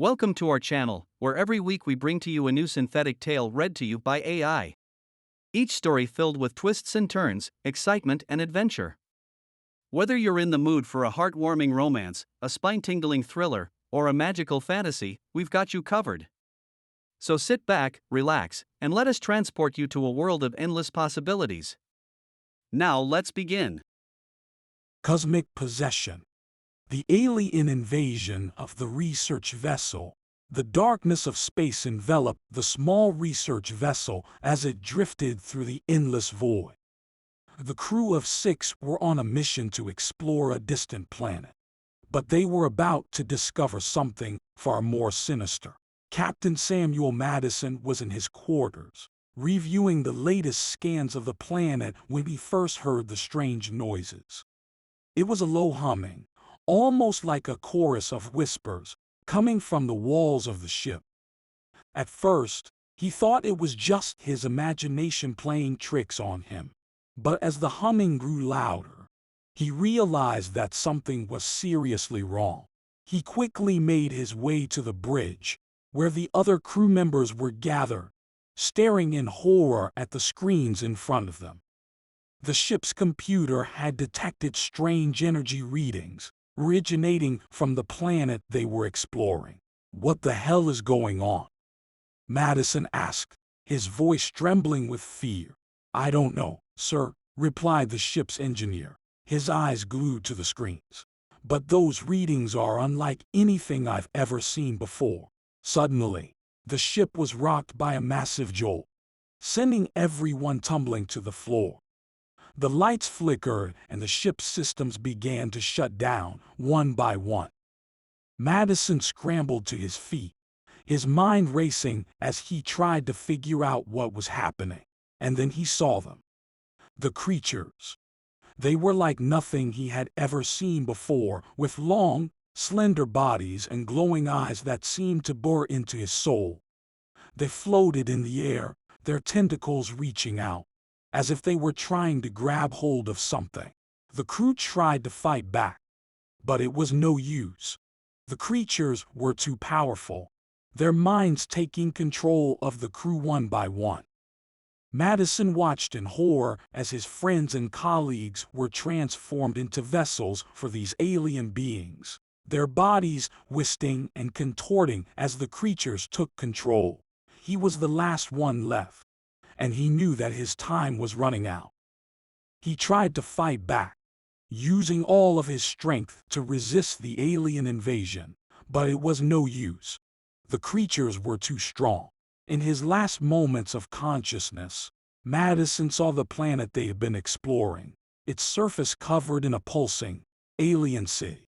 Welcome to our channel, where every week we bring to you a new synthetic tale read to you by AI. Each story filled with twists and turns, excitement and adventure. Whether you're in the mood for a heartwarming romance, a spine-tingling thriller, or a magical fantasy, we've got you covered. So sit back, relax, and let us transport you to a world of endless possibilities. Now let's begin. Cosmic possession. The alien invasion of the research vessel. The darkness of space enveloped the small research vessel as it drifted through the endless void. The crew of 6 were on a mission to explore a distant planet. But they were about to discover something far more sinister. Captain Samuel Madison was in his quarters, reviewing the latest scans of the planet when he first heard the strange noises. It was a low humming, almost like a chorus of whispers, coming from the walls of the ship. At first, he thought it was just his imagination playing tricks on him. But as the humming grew louder, he realized that something was seriously wrong. He quickly made his way to the bridge, where the other crew members were gathered, staring in horror at the screens in front of them. The ship's computer had detected strange energy readings, originating from the planet they were exploring. "What the hell is going on?" Madison asked, his voice trembling with fear. "I don't know, sir," replied the ship's engineer, his eyes glued to the screens. "But those readings are unlike anything I've ever seen before." Suddenly, the ship was rocked by a massive jolt, sending everyone tumbling to the floor. The lights flickered and the ship's systems began to shut down, one by one. Madison scrambled to his feet, his mind racing as he tried to figure out what was happening. And then he saw them. The creatures. They were like nothing he had ever seen before, with long, slender bodies and glowing eyes that seemed to bore into his soul. They floated in the air, their tentacles reaching out, as if they were trying to grab hold of something. The crew tried to fight back, but it was no use. The creatures were too powerful, their minds taking control of the crew one by one. Madison watched in horror as his friends and colleagues were transformed into vessels for these alien beings, their bodies twisting and contorting as the creatures took control. He was the last one left, and he knew that his time was running out. He tried to fight back, using all of his strength to resist the alien invasion, but it was no use. The creatures were too strong. In his last moments of consciousness, Madison saw the planet they had been exploring, its surface covered in a pulsing, alien sea.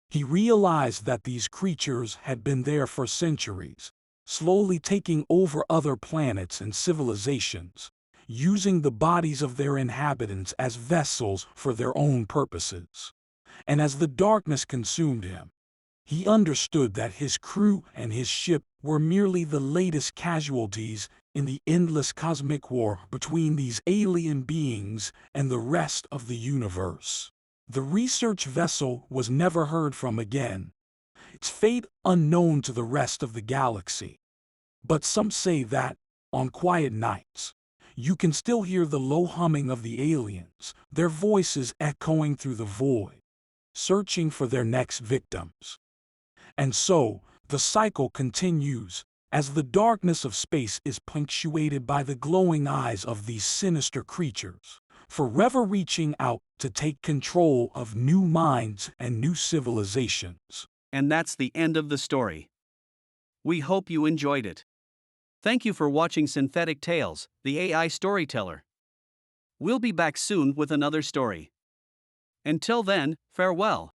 He realized that these creatures had been there for centuries, slowly taking over other planets and civilizations, using the bodies of their inhabitants as vessels for their own purposes. And as the darkness consumed him, he understood that his crew and his ship were merely the latest casualties in the endless cosmic war between these alien beings and the rest of the universe. The research vessel was never heard from again, its fate unknown to the rest of the galaxy. But some say that, on quiet nights, you can still hear the low humming of the aliens, their voices echoing through the void, searching for their next victims. And so, the cycle continues, as the darkness of space is punctuated by the glowing eyes of these sinister creatures, forever reaching out to take control of new minds and new civilizations. And that's the end of the story. We hope you enjoyed it. Thank you for watching Synthetic Tales, the AI storyteller. We'll be back soon with another story. Until then, farewell.